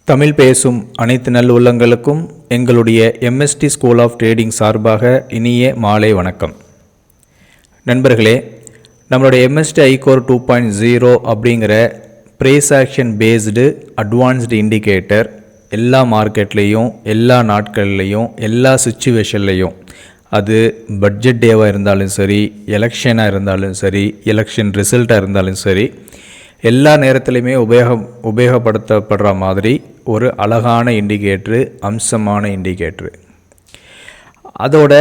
தமிழ் பேசும் அனைத்து நல்லுள்ளங்களுக்கும் எங்களுடைய எம்எஸ்டி ஸ்கூல் ஆஃப் ட்ரேடிங் சார்பாக இனிய மாலை வணக்கம். நண்பர்களே, நம்மளுடைய எம்எஸ்டி ஐகோர் 2.0 அப்படிங்கிற price action based advanced indicator எல்லா மார்க்கெட்லேயும் எல்லா நாட்கள்லேயும் எல்லா சுச்சுவேஷன்லேயும், அது பட்ஜெட் டேவாக இருந்தாலும் சரி, எலெக்ஷனாக இருந்தாலும் சரி, எலெக்ஷன் ரிசல்ட்டாக இருந்தாலும் சரி, எல்லா நேரத்துலையுமே உபயோகப்படுத்தப்படுற மாதிரி ஒரு அழகான இண்டிகேட்ரு, அம்சமான இண்டிகேட்ரு. அதோட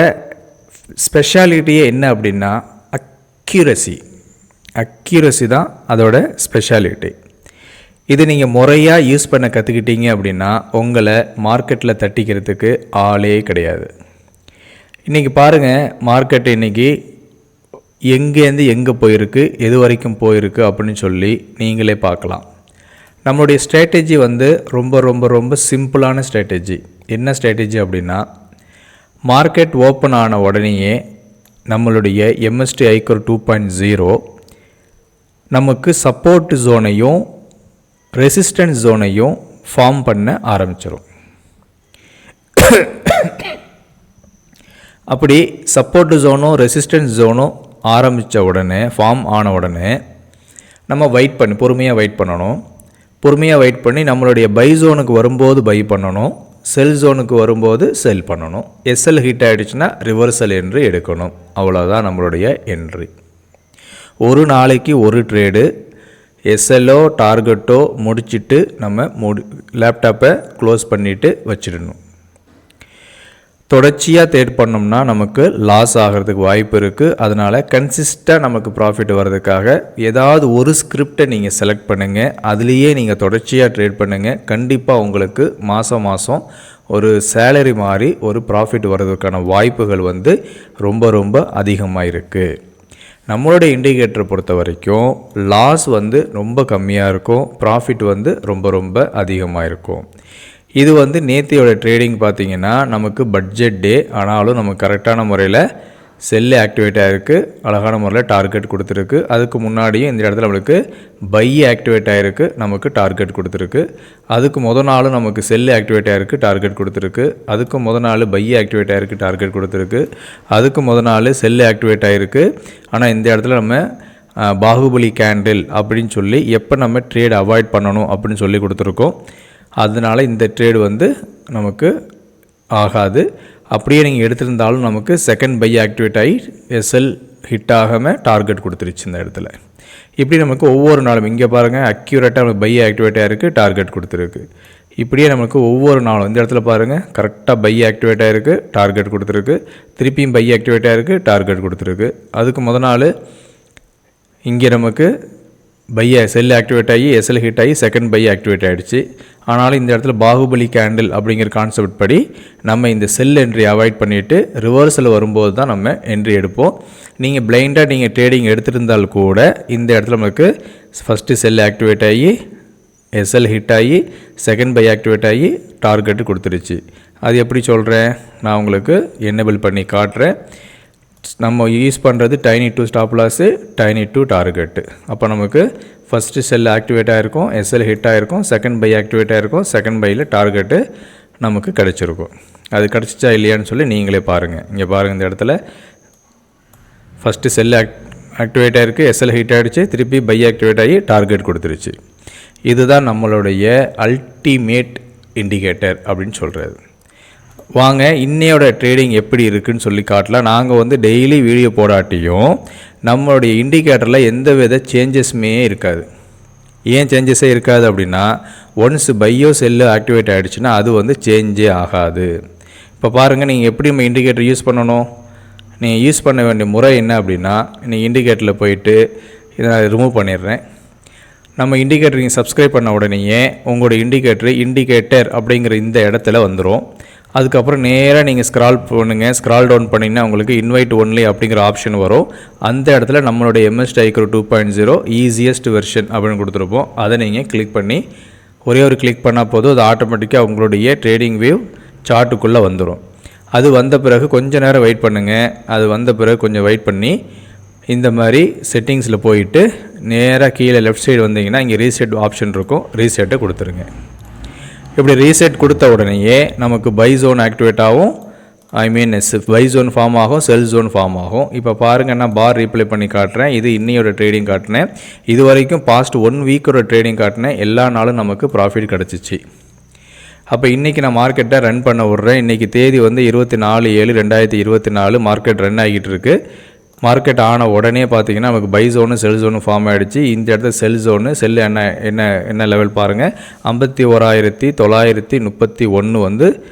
ஸ்பெஷாலிட்டியே என்ன அப்படின்னா அக்யூரசி தான் அதோட ஸ்பெஷாலிட்டி. இது நீங்கள் முறையாக யூஸ் பண்ண கற்றுக்கிட்டீங்க அப்படின்னா உங்களை மார்க்கெட்டில் தட்டிக்கிறதுக்கு ஆளே கிடையாது. இன்றைக்கி பாருங்கள், மார்க்கெட் இன்றைக்கி எங்கேருந்து எங்கே போயிருக்கு, எது வரைக்கும் போயிருக்கு அப்படின்னு சொல்லி நீங்களே பார்க்கலாம். நம்மளுடைய ஸ்ட்ராட்டஜி ரொம்ப ரொம்ப ரொம்ப சிம்பிளான ஸ்ட்ராட்டஜி. என்ன ஸ்ட்ராட்டஜி அப்படின்னா, மார்க்கெட் ஓப்பன் ஆன உடனேயே நம்மளுடைய எம்எஸ்டி ஐகோர் 2.0 நமக்கு சப்போர்ட் ஜோனையும் ரெசிஸ்டன்ஸ் ஜோனையும் ஃபார்ம் பண்ண ஆரம்பிச்சிடும். அப்படி சப்போர்ட் ஜோனும் ரெசிஸ்டன்ஸ் ஜோனும் ஆரம்பித்த உடனே, ஃபார்ம் ஆன உடனே நம்ம பொறுமையாக வெயிட் பண்ணணும். பொறுமையாக வெயிட் பண்ணி நம்மளுடைய பை ஜோனுக்கு வரும்போது பை பண்ணணும், செல் ஜோனுக்கு வரும்போது செல் பண்ணணும். எஸ்எல் ஹிட் ஆகிடுச்சுன்னா ரிவர்சல் என்று எடுக்கணும். அவ்வளோதான் நம்மளுடைய என்ட்ரி. ஒரு நாளைக்கு ஒரு ட்ரேடு எஸ்எல்லோ டார்கெட்டோ முடிச்சுட்டு நம்ம லேப்டாப்பை க்ளோஸ் பண்ணிவிட்டு வச்சிடணும். தொடர்ச்சியாக ட்ரேட் பண்ணோம்னா நமக்கு லாஸ் ஆகிறதுக்கு வாய்ப்பு இருக்குது. அதனால் கன்சிஸ்டாக நமக்கு ப்ராஃபிட் வர்றதுக்காக ஏதாவது ஒரு ஸ்கிரிப்டை நீங்கள் செலக்ட் பண்ணுங்கள். அதுலேயே நீங்கள் தொடர்ச்சியாக ட்ரேட் பண்ணுங்கள். கண்டிப்பாக உங்களுக்கு மாதம் ஒரு சேலரி மாதிரி ஒரு ப்ராஃபிட் வர்றதுக்கான வாய்ப்புகள் ரொம்ப ரொம்ப அதிகமாக இருக்குது. நம்மளுடைய இண்டிகேட்டரை பொறுத்த வரைக்கும் லாஸ் ரொம்ப கம்மியாக இருக்கும், ப்ராஃபிட் ரொம்ப ரொம்ப அதிகமாக இருக்கும். இது நேத்தியோட ட்ரேடிங் பார்த்திங்கன்னா நமக்கு பட்ஜெட் டே, ஆனாலும் நமக்கு கரெக்டான முறையில் செல்லு ஆக்டிவேட் ஆகிருக்கு, அழகான முறையில் டார்கெட் கொடுத்துருக்கு. அதுக்கு முன்னாடியும் இந்த இடத்துல நம்மளுக்கு பை ஆக்டிவேட் ஆகிருக்கு, நமக்கு டார்கெட் கொடுத்துருக்கு. அதுக்கு நாளும் நமக்கு செல்லு ஆக்டிவேட் ஆகிருக்கு, டார்கெட் கொடுத்துருக்கு. அதுக்கு நாள் பை ஆக்டிவேட் ஆகிருக்கு, டார்கெட் கொடுத்துருக்கு. அதுக்கு நாள் செல்லு ஆக்டிவேட் ஆகிருக்கு. ஆனால் இந்த இடத்துல நம்ம பாகுபலி கேண்டில் அப்படின்னு சொல்லி எப்போ நம்ம ட்ரேட் அவாய்ட் பண்ணணும் அப்படின்னு சொல்லி கொடுத்துருக்கோம். அதனால் இந்த ட்ரேடு நமக்கு ஆகாது. அப்படியே நீங்கள் எடுத்திருந்தாலும் நமக்கு செகண்ட் பை ஆக்டிவேட் ஆகி எஸ்எல் ஹிட் ஆகாமல் டார்கெட் கொடுத்துருச்சு இந்த இடத்துல. இப்படி நமக்கு ஒவ்வொரு நாளும் இங்கே பாருங்கள், அக்யூரேட்டாக நமக்கு பை ஆக்டிவேட் ஆகிருக்கு, டார்கெட் கொடுத்துருக்கு. இப்படியே நமக்கு ஒவ்வொரு நாளும் இந்த இடத்துல பாருங்கள், கரெக்டாக பை ஆக்டிவேட் ஆகிருக்கு, டார்கெட் கொடுத்துருக்கு. திருப்பியும் பை ஆக்டிவேட் ஆகிருக்கு, டார்கெட் கொடுத்துருக்கு. அதுக்கு நாள் இங்கே நமக்கு செல் ஆக்டிவேட் ஆகி எஸ்எல் ஹிட் ஆகி செகண்ட் பை ஆக்டிவேட் ஆகிடுச்சு. ஆனாலும் இந்த இடத்துல பாகுபலி கேண்டில் அப்படிங்கிற கான்செப்ட் படி நம்ம இந்த செல் என்ட்ரி அவாய்ட் பண்ணிவிட்டு ரிவர்சல் வரும்போது தான் நம்ம என்ட்ரி எடுப்போம். நீங்கள் பிளைண்டாக நீங்கள் ட்ரேடிங் எடுத்திருந்தால் கூட இந்த இடத்துல நமக்கு ஃபஸ்ட்டு செல் ஆக்டிவேட் ஆகி எஸ்எல் ஹிட் ஆகி செகண்ட் பை ஆக்டிவேட் ஆகி டார்கெட்டு கொடுத்துருச்சு. அது எப்படி சொல்கிறேன், நான் உங்களுக்கு என்னபிள் பண்ணி காட்டுறேன். நம்ம யூஸ் பண்ணுறது tiny to stop loss, tiny to target. அப்போ நமக்கு ஃபஸ்ட்டு செல் ஆக்டிவேட் ஆகிருக்கும், எஸ்எல் ஹிட் ஆகிருக்கும், செகண்ட் பை ஆக்டிவேட் ஆகிருக்கும், செகண்ட் பையில் டார்கெட்டு நமக்கு கிடச்சிருக்கும். அது கிடச்சிச்சா இல்லையான்னு சொல்லி நீங்களே பாருங்கள். இங்கே பாருங்கள், இந்த இடத்துல ஃபஸ்ட்டு செல் ஆக்டிவேட் ஆகிருக்கு, எஸ்எல் ஹிட் ஆகிடுச்சு, திருப்பி பை ஆக்டிவேட் ஆகி டார்கெட் கொடுத்துருச்சு. இதுதான் நம்மளுடைய அல்டிமேட் இண்டிகேட்டர் அப்படின்னு சொல்கிறது. வாங்க இன்னையோட ட்ரேடிங் எப்படி இருக்குதுன்னு சொல்லி காட்டலாம். நாங்கள் டெய்லி வீடியோ போடாட்டியும் நம்மளுடைய இண்டிகேட்டரில் எந்த வித சேஞ்சஸுமே இருக்காது. ஏன் சேஞ்சஸே இருக்காது அப்படின்னா, ஒன்ஸ் பையோ செல்லு ஆக்டிவேட் ஆகிடுச்சுன்னா அது சேஞ்சே ஆகாது. இப்போ பாருங்கள், நீங்கள் எப்படி நம்ம இண்டிகேட்டர் யூஸ் பண்ணணும், நீங்கள் யூஸ் பண்ண வேண்டிய முறை என்ன அப்படின்னா, நீங்கள் இண்டிகேட்டரில் போயிட்டு இதை நான் ரிமூவ் பண்ணிடுறேன். நம்ம இண்டிகேட்டர் நீங்கள் சப்ஸ்கிரைப் பண்ண உடனேயே உங்களோட இண்டிகேட்டர் அப்படிங்கிற இந்த இடத்துல வந்துடும். அதுக்கப்புறம் நேராக நீங்கள் ஸ்க்ரால் டவுன் பண்ணிங்கன்னா உங்களுக்கு இன்வைட் ஒன்லி அப்படிங்கிற ஆப்ஷன் வரும். அந்த இடத்துல நம்மளுடைய எம்எஸ்டி ஐகோர் 2.0 ஈஸியஸ்ட் வெர்ஷன் அப்படின்னு கொடுத்துருப்போம். அதை நீங்கள் கிளிக் பண்ணி ஒரே ஒரு கிளிக் பண்ணால் போதும், அது ஆட்டோமேட்டிக்காக உங்களுடைய ட்ரேடிங் வியூ சார்ட்டுக்குள்ளே வந்துடும். அது வந்த பிறகு கொஞ்சம் நேரம் வெயிட் பண்ணுங்கள். அது வந்த பிறகு கொஞ்சம் வெயிட் பண்ணி இந்த மாதிரி செட்டிங்ஸில் போயிட்டு நேராக கீழே லெஃப்ட் சைடு வந்தீங்கன்னா இங்கே ரீசெட் ஆப்ஷன் இருக்கும், ரீசெட்டை கொடுத்துருங்க. இப்படி ரீசெட் கொடுத்த உடனேயே நமக்கு பை ஜோன் ஆக்டிவேட் ஆகும், பை ஜோன் ஃபார்ம் ஆகும், செல் ஜோன் ஃபார்ம் ஆகும். இப்போ பாருங்கள், நான் பார் ரீப்ளே பண்ணி காட்டுறேன். இது இன்னையோட ட்ரேடிங் காட்டினேன். இது வரைக்கும் பாஸ்ட் 1 வீக்கோட ட்ரேடிங் காட்டினேன். எல்லா நாளும் நமக்கு ப்ராஃபிட் கிடச்சிச்சு. அப்போ இன்றைக்கி நான் மார்க்கெட்டை ரன் பண்ண விட்றேன். இன்றைக்கி தேதி வந்து 24/7/2024 மார்க்கெட் ரன் ஆகிட்டு இருக்குது. மார்க்கெட் ஆன உடனே பார்த்தீங்கன்னா நமக்கு buy zone sell zone form ஆகிடுச்சு. இந்த இடத்துல செல் ஜோனு, செல் என்ன லெவல் பாருங்கள், 51,931 வந்து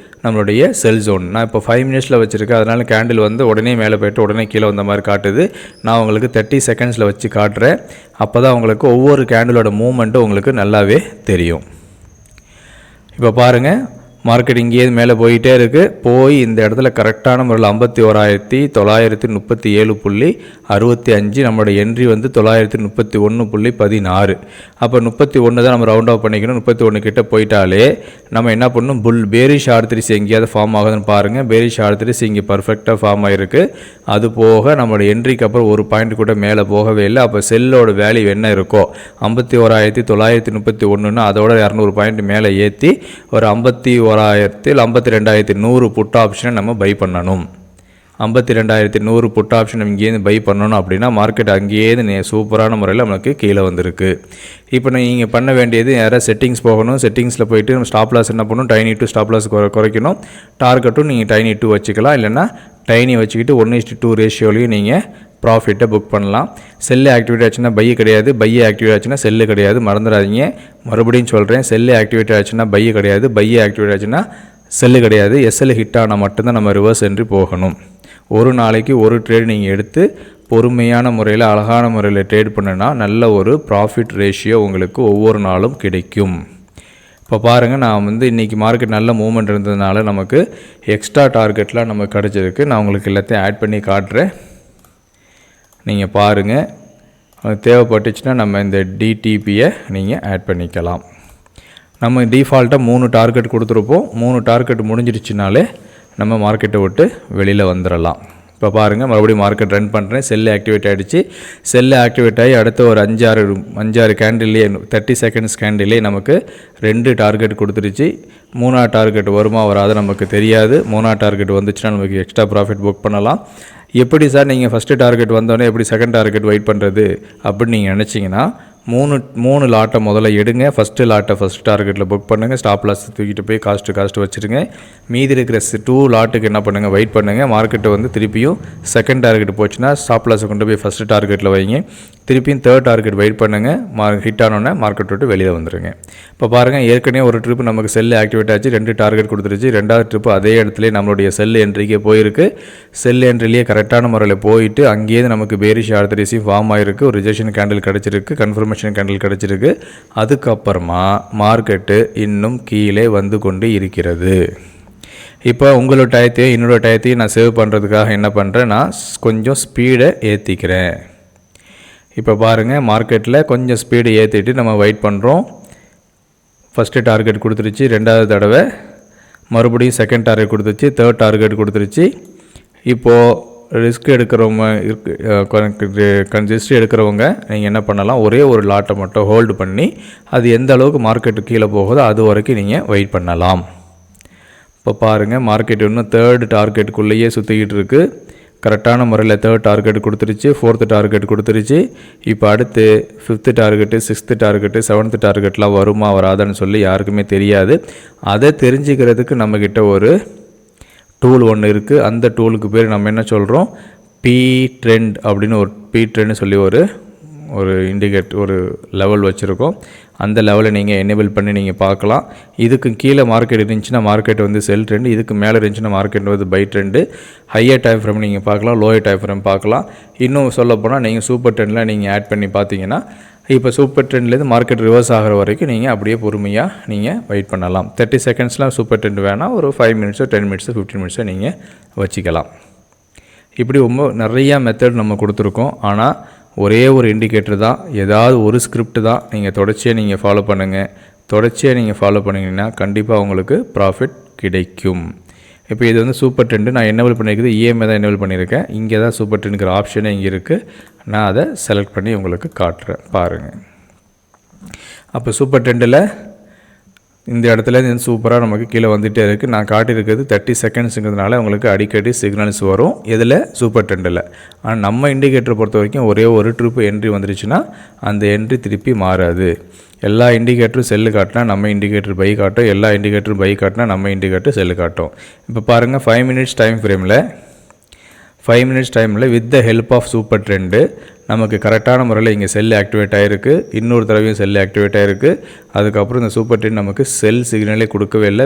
நம்மளுடைய செல் ஜோன். நான் இப்போ 5 மினிட்ஸில் வச்சுருக்கேன். அதனால் கேண்டில் வந்து உடனே மேலே போய்ட்டு உடனே கீழே வந்த மாதிரி காட்டுது. நான் உங்களுக்கு 30 செகண்ட்ஸில் வச்சு காட்டுறேன். அப்போ தான் உங்களுக்கு ஒவ்வொரு கேண்டிலோட மூவ்மெண்ட்டும் உங்களுக்கு நல்லாவே தெரியும். இப்போ பாருங்கள், மார்க்கெட் இங்கேயே மேலே போயிட்டே இருக்குது. போய் இந்த இடத்துல கரெக்டான முறையில் 51,937.65 நம்மளோட என்ட்ரி வந்து 931.16. அப்போ 31 தான் நம்ம ரவுண்ட் ஆஃப் பண்ணிக்கணும். 31 கிட்ட போயிட்டாலே நம்ம என்ன பண்ணணும், பேரிஷ் ஆர்த்ரிஸ் எங்கேயாவது ஃபார்ம் ஆகுதுன்னு பாருங்கள். பேரிஷ் ஆர்த்ரிஸ் இங்கே பர்ஃபெக்டாக ஃபார்ம் ஆகிருக்கு. அது போக நம்மளோட என்ட்ரிக்கு அப்புறம் ஒரு பாயிண்ட் கூட மேலே போகவே இல்லை. அப்போ செல்லோட வேல்யூ என்ன இருக்கோ 51,931ன்னு அதோட 200 பாயிண்ட் மேலே ஏற்றி ஒரு 52,100 புட் ஆப்ஷனை நம்ம பை பண்ணணும். 52,100 புட் ஆப்ஷன் இங்கேருந்து பை பண்ணணும். அப்படின்னா மார்க்கெட் அங்கேயே சூப்பரான முறையில் நமக்கு கீழே வந்திருக்கு. இப்போ நீங்கள் பண்ண வேண்டியது யாராவது செட்டிங்ஸ் போகணும். செட்டிங்ஸில் போயிட்டு நம்ம ஸ்டாப் லாஸ் என்ன பண்ணணும், டைனி டு ஸ்டாப் லாஸ் குறைக்கணும். டார்கெட்டும் நீங்கள் டைனி 2 வச்சுக்கலாம். இல்லைன்னா டைனி வச்சுக்கிட்டு 1:2 ரேஷியோலையும் நீங்கள் ப்ராஃபிட்டை புக் பண்ணலாம். செல்லு ஆக்டிவேட் ஆச்சுன்னா பை கிடையாது, பையை ஆக்டிவேட் ஆச்சுன்னா செல்லு கிடையாது. மறந்துடாதீங்க, மறுபடியும் சொல்கிறேன், செல்லு ஆக்டிவேட் ஆச்சுன்னா பை கிடையாது, பையை ஆக்டிவேட் ஆச்சுன்னா செல்லு கிடையாது. எஸ்எல் ஹிட் ஆனால் மட்டும்தான் நம்ம ரிவர்ஸ் என்ட்ரி போகணும். ஒரு நாளைக்கு ஒரு ட்ரேட் நீங்கள் எடுத்து பொறுமையான முறையில் அழகான முறையில் ட்ரேட் பண்ணுனா நல்ல ஒரு ப்ராஃபிட் ரேஷியோ உங்களுக்கு ஒவ்வொரு நாளும் கிடைக்கும். இப்போ பாருங்கள், நான் வந்து இன்றைக்கி மார்க்கெட் நல்ல மூவ்மெண்ட் இருந்ததுனால நமக்கு எக்ஸ்ட்ரா டார்கெட்லாம் நமக்கு கிடச்சிருக்கு. நான் உங்களுக்கு எல்லாத்தையும் ஆட் பண்ணி காட்டுறேன். நீங்கள் பாருங்கள், தேவைப்பட்டுச்சுன்னா நம்ம இந்த டிடிபியை நீங்கள் ஆட் பண்ணிக்கலாம். நம்ம டிஃபால்ட்டாக 3 டார்கெட் கொடுத்துருப்போம். 3 டார்கெட் முடிஞ்சிருச்சுனாலே நம்ம மார்க்கெட்டை விட்டு வெளியில் வந்துடலாம். இப்போ பாருங்கள், மறுபடியும் மார்க்கெட் ரன் பண்ணுறேன். செல்லு ஆக்டிவேட் ஆகிடுச்சு. செல்லு ஆக்டிவேட் ஆகி அடுத்த ஒரு 5-6 கேண்டில்லே 30 செகண்ட்ஸ் கேண்டில்லே நமக்கு 2 டார்கெட் கொடுத்துருச்சு. 3ஆவது டார்கெட் வருமா வராது நமக்கு தெரியாது. 3ஆவது டார்கெட் வந்துச்சுன்னா நமக்கு எக்ஸ்ட்ரா ப்ராஃபிட் புக் பண்ணலாம். எப்படி சார் நீங்கள் ஃபஸ்ட்டு டார்கெட் வந்தோடனே எப்படி செகண்ட் டார்கெட் வெயிட் பண்ணுறது அப்படின்னு நீங்கள் நினச்சிங்கன்னா, 3 லாட்டை முதல்ல எடுங்க. ஃபஸ்ட்டு லாட்டை ஃபஸ்ட் டார்கெட்டில் புக் பண்ணுங்கள். ஸ்டாப் லாஸ் தூக்கிட்டு போய் காஸ்ட்டு வச்சுருங்க. மீதி இருக்கிற 2 லாட்டுக்கு என்ன பண்ணுங்கள், வெயிட் பண்ணுங்கள். மார்க்கெட்டை வந்து திருப்பியும் செகண்ட் டார்கெட் போச்சுன்னா ஸ்டாப் லாஸை கொண்டு போய் ஃபஸ்ட்டு டார்கெட்டில் வைங்க. திருப்பியும் 3rd டார்கெட் வெயிட் பண்ணுங்கள். ஹிட் ஆனோடனே மார்க்கெட் விட்டு வெளியில் வந்துடுங்க. இப்போ பாருங்கள், ஏற்கனவே ஒரு ட்ரிப் நமக்கு செல்லு ஆக்டிவேட் ஆச்சு, 2 டார்கெட் கொடுத்துருச்சு. 2வது ட்ரிப்பு அதே இடத்துல நம்மளுடைய செல் என்ட்ரிக்கே போயிருக்கு. செல் என்ட்ரிலேயே கரெக்டான முறையில் போயிட்டு அங்கேயே நமக்கு பேரிஷ் ஆர்த்தரிஸும் ஃபார்ம் ஆகிருக்கு. ஒரு ரிஜெக்ஷன் கேண்டில் கிடச்சிருக்கு, கன்ஃபர்மேஷன் கேண்டில் கிடச்சிருக்கு. அதுக்கப்புறமா மார்க்கெட்டு இன்னும் கீழே வந்து கொண்டு இருக்கிறது. இப்போ உங்களோட டயத்தையும் என்னோட டயத்தையும் நான் சேவ் பண்ணுறதுக்காக என்ன பண்ணுறேன், நான் கொஞ்சம் ஸ்பீடை ஏற்றிக்கிறேன். இப்போ பாருங்கள், மார்க்கெட்டில் கொஞ்சம் ஸ்பீடு ஏற்றிட்டு நம்ம வெயிட் பண்ணுறோம். ஃபஸ்ட்டு டார்கெட் கொடுத்துருச்சு. 2வது தடவை மறுபடியும் செகண்ட் டார்கெட் கொடுத்துருச்சு. 3rd டார்கெட் கொடுத்துருச்சு. இப்போது ரிஸ்க் எடுக்கிறவங்க நீங்கள் என்ன பண்ணலாம், ஒரே ஒரு லாட்டை மட்டும் ஹோல்டு பண்ணி அது எந்த அளவுக்கு மார்க்கெட்டு கீழே போகுதோ அது வரைக்கும் நீங்கள் வெயிட் பண்ணலாம். இப்போ பாருங்கள், மார்க்கெட் இன்னும் 3rd டார்கெட்டுக்குள்ளேயே சுற்றிக்கிட்டு இருக்குது. கரெக்டான முறையில் 3rd டார்கெட் கொடுத்துருச்சு, 4th டார்கெட் கொடுத்துருச்சு. இப்போ அடுத்து 5th target, 6th target, 7th டார்கெட்லாம் வருமா வராதுன்னு சொல்லி யாருக்குமே தெரியாது. அதை தெரிஞ்சுக்கிறதுக்கு நம்மக்கிட்ட ஒரு டூல் ஒன்று இருக்குது. அந்த டூலுக்கு பேர் நம்ம என்ன சொல்கிறோம், பி ட்ரெண்ட் அப்படின்னு ஒரு பி ட்ரெண்ட் சொல்லி ஒரு ஒரு லெவல் வச்சுருக்கோம். அந்த லெவலை நீங்கள் எனேபிள் பண்ணி நீங்கள் பார்க்கலாம். இதுக்கு கீழே மார்க்கெட் இருந்துச்சுன்னா மார்க்கெட் வந்து செல் ட்ரெண்டு, இதுக்கு மேலே இருந்துச்சுன்னா மார்க்கெட் வந்து by trend. Higher time frame நீங்கள் பார்க்கலாம், லோயர் டைம் ஃப்ரேம் பார்க்கலாம். இன்னும் சொல்ல போனால் நீங்கள் சூப்பர் ட்ரெண்டில் நீங்கள் ஆட் பண்ணி பார்த்தீங்கன்னா இப்போ சூப்பர் ட்ரெண்ட்லேருந்து மார்க்கெட் ரிவர்ஸ் ஆகிற வரைக்கும் நீங்கள் அப்படியே பொறுமையாக நீங்கள் வெயிட் பண்ணலாம். 30 செகண்ட்ஸ்லாம் சூப்பர் ட்ரெண்ட் வேணால் ஒரு 5 மினிட்ஸோ 10 மினிட்ஸோ 15 மினிட்ஸோ நீங்கள் வச்சுக்கலாம். இப்படி ரொம்ப நிறையா மெத்தட் நம்ம கொடுத்துருக்கோம். ஆனால் ஒரே ஒரு இண்டிகேட்டர் தான், ஏதாவது ஒரு ஸ்கிரிப்ட் தான் நீங்கள் தொடர்ச்சியாக ஃபாலோ பண்ணுங்கள். தொடர்ச்சியாக நீங்கள் ஃபாலோ பண்ணிங்கன்னா கண்டிப்பாக உங்களுக்கு ப்ராஃபிட் கிடைக்கும். இப்போ இது வந்து சூப்பர் ட்ரெண்டு நான் என்னபிள் பண்ணியிருக்குது, இஎம்ஐ தான் என்னபிள் பண்ணியிருக்கேன். இங்கே தான் சூப்பர் ட்ரெண்டுங்கிற ஆப்ஷனே இங்கே இருக்குது. நான் அதை செலக்ட் பண்ணி உங்களுக்கு காட்டுறேன் பாருங்கள். அப்போ சூப்பர் ட்ரெண்டில் இந்த இடத்துல இது சூப்பராக நமக்கு கீழே வந்துகிட்டே இருக்குது. நான் காட்டியிருக்கிறது 30 செகண்ட்ஸுங்கிறதுனால உங்களுக்கு அடிக்கடி சிக்னல்ஸ் வரும். இதில் சூப்பர் ட்ரெண்டில். ஆனால் நம்ம இண்டிகேட்டரை பொறுத்த வரைக்கும் ஒரே ஒரு ட்ரிப் என்ட்ரி வந்துருச்சுன்னா அந்த என்ட்ரி திருப்பி மாறாது. எல்லா இண்டிகேட்டரும் செல்லு காட்டினா நம்ம இண்டிகேட்டர் பை காட்டும், எல்லா இண்டிகேட்டரும் பை காட்டினா நம்ம இண்டிகேட்டர் செல்லு காட்டும். இப்போ பாருங்கள் 5 மினிட்ஸ் டைம் ஃப்ரேமில் 5 மினிட்ஸ் டைமில் with the help of super trend நமக்கு கரெக்டான முறையில் இங்கே செல் ஆக்டிவேட் ஆகிருக்கு. இன்னொரு தடவையும் செல் ஆக்டிவேட் ஆகிருக்கு. அதுக்கப்புறம் இந்த சூப்பர் ட்ரெண்ட் நமக்கு செல் சிக்னலே கொடுக்கவே இல்லை,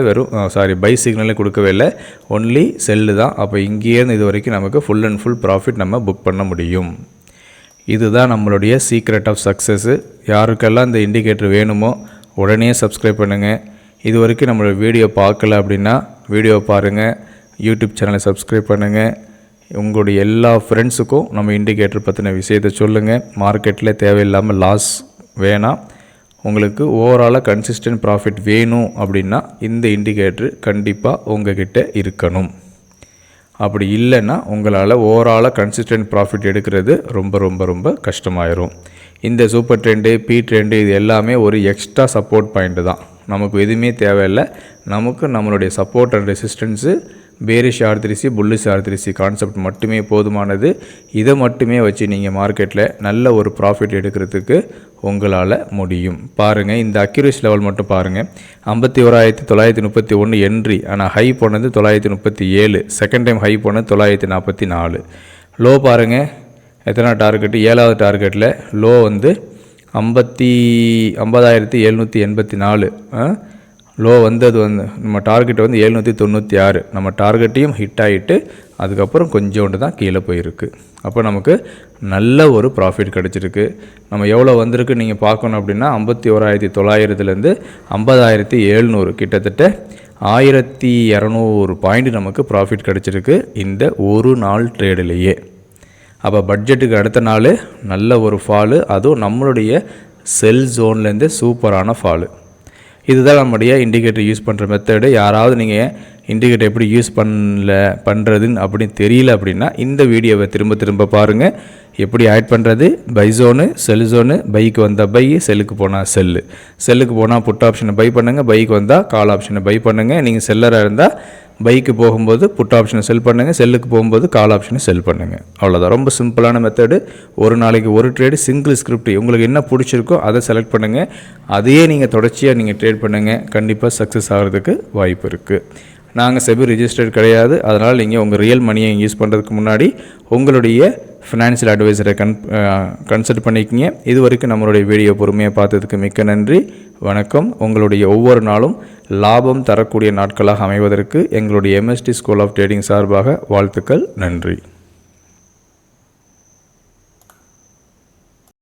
பை சிக்னலே கொடுக்கவே இல்லை, ஒன்லி செல்லு தான். அப்போ இங்கேருந்து இது வரைக்கும் நமக்கு ஃபுல் அண்ட் ஃபுல் ப்ராஃபிட் நம்ம புக் பண்ண முடியும். இதுதான் நம்மளுடைய சீக்ரெட் ஆஃப் சக்ஸஸ்ஸு. யாருக்கெல்லாம் இந்த இண்டிகேட்டர் வேணுமோ உடனே சப்ஸ்கிரைப் பண்ணுங்கள். இது வரைக்கும் நம்மளோட வீடியோ பார்க்கல அப்படின்னா வீடியோ பாருங்கள், யூடியூப் சேனலை சப்ஸ்கிரைப் பண்ணுங்கள். உங்களுடைய எல்லா ஃப்ரெண்ட்ஸுக்கும் நம்ம இண்டிகேட்டர் பற்றின விஷயத்தை சொல்லுங்கள். மார்க்கெட்டில் தேவையில்லாமல் லாஸ் வேணாம். உங்களுக்கு ஓவராலாக கன்சிஸ்டன்ட் ப்ராஃபிட் வேணும் அப்படின்னா இந்த இண்டிகேட்டர் கண்டிப்பாக உங்ககிட்ட இருக்கணும். அப்படி இல்லைன்னா உங்களால் ஓவராலாக கன்சிஸ்டன்ட் ப்ராஃபிட் எடுக்கிறது ரொம்ப ரொம்ப ரொம்ப கஷ்டமாயிரும். இந்த சூப்பர் ட்ரெண்டு, பி ட்ரெண்டு இது எல்லாமே ஒரு எக்ஸ்ட்ரா சப்போர்ட் பாயிண்ட்டு தான். நமக்கு எதுவுமே தேவையில்லை. நமக்கு நம்மளுடைய support and resistance bearish R3C, bullish R3C concept மட்டுமே போதுமானது. இதை மட்டுமே வச்சு நீங்கள் மார்க்கெட்டில் நல்ல ஒரு ப்ராஃபிட் எடுக்கிறதுக்கு உங்களால் முடியும். பாருங்கள், இந்த அக்யூரேசி லெவல் மட்டும் பாருங்கள். 51,931 என்ட்ரி, ஆனால் ஹை போனது 937, செகண்ட் டைம் ஹை போனது 944. லோ பாருங்கள் எத்தனை டார்கெட்டு, 7வது டார்கெட்டில் லோ வந்து 50,784. லோ வந்தது நம்ம டார்கெட் வந்து 796. நம்ம டார்கெட்டையும் ஹிட் ஆகிட்டு அதுக்கப்புறம் கொஞ்சோண்டு தான் கீழே போயிருக்கு. அப்போ நமக்கு நல்ல ஒரு ப்ராஃபிட் கிடச்சிருக்கு. நம்ம எவ்வளோ வந்திருக்கு நீங்கள் பார்க்கணும் அப்படின்னா 51,900லேருந்து 50,700, கிட்டத்தட்ட 1,200 பாயிண்ட் நமக்கு ப்ராஃபிட் கிடச்சிருக்கு இந்த ஒரு நாள் ட்ரேடிலேயே. அப்போ பட்ஜெட்டுக்கு அடுத்த நாள் நல்ல ஒரு ஃபாலு, அதுவும் நம்மளுடைய செல் ஜோன்லேருந்து சூப்பரான ஃபாலு. இதுதான் நம்முடைய இண்டிகேட்டர் யூஸ் பண்ணுற மெத்தடு. யாராவது நீங்கள் இண்டிகேட்டர் எப்படி யூஸ் பண்ணுறதுன்னு அப்படின்னு தெரியல அப்படின்னா இந்த வீடியோவை திரும்ப திரும்ப பாருங்கள். எப்படி ஆட் பண்ணுறது, பை ஜோனு, செல் ஜோனு, பைக்கு வந்தால் பை, செல்லுக்கு போனால் செல்லு, செல்லுக்கு போனால் புட் ஆப்ஷனை பை பண்ணுங்கள், பைக்கு வந்தால் கால் ஆப்ஷனை பை பண்ணுங்கள். நீங்கள் செல்லராக இருந்தால் பைக்கு போகும்போது புட் ஆப்ஷனை செல் பண்ணுங்கள், செல்லுக்கு போகும்போது கால் ஆப்ஷனை செல் பண்ணுங்கள். அவ்வளோதான், ரொம்ப சிம்பிளான மெத்தடு. ஒரு நாளைக்கு ஒரு ட்ரேடு, சிங்கிள் ஸ்கிரிப்ட், உங்களுக்கு என்ன பிடிச்சிருக்கோ அதை செலக்ட் பண்ணுங்கள். அதையே நீங்கள் தொடர்ச்சியாக நீங்கள் ட்ரேட் பண்ணுங்கள். கண்டிப்பாக சக்ஸஸ் ஆகிறதுக்கு வாய்ப்பு இருக்குது. நாங்கள் செபி ரிஜிஸ்டர்ட் கிடையாது. அதனால் நீங்கள் உங்கள் ரியல் மணியை யூஸ் பண்ணுறதுக்கு முன்னாடி உங்களுடைய ஃபினான்ஷியல் அட்வைசரை கன்சல்ட் பண்ணிக்கிங்க. இது வரைக்கும் நம்மளுடைய வீடியோ பொறுமையாக பார்த்ததுக்கு மிக்க நன்றி. வணக்கம். உங்களுடைய ஒவ்வொரு நாளும் லாபம் தரக்கூடிய நாட்களாக அமைவதற்கு எங்களுடைய MST ஸ்கூல் ஆஃப் ட்ரேடிங் சார்பாக வாழ்த்துக்கள். நன்றி.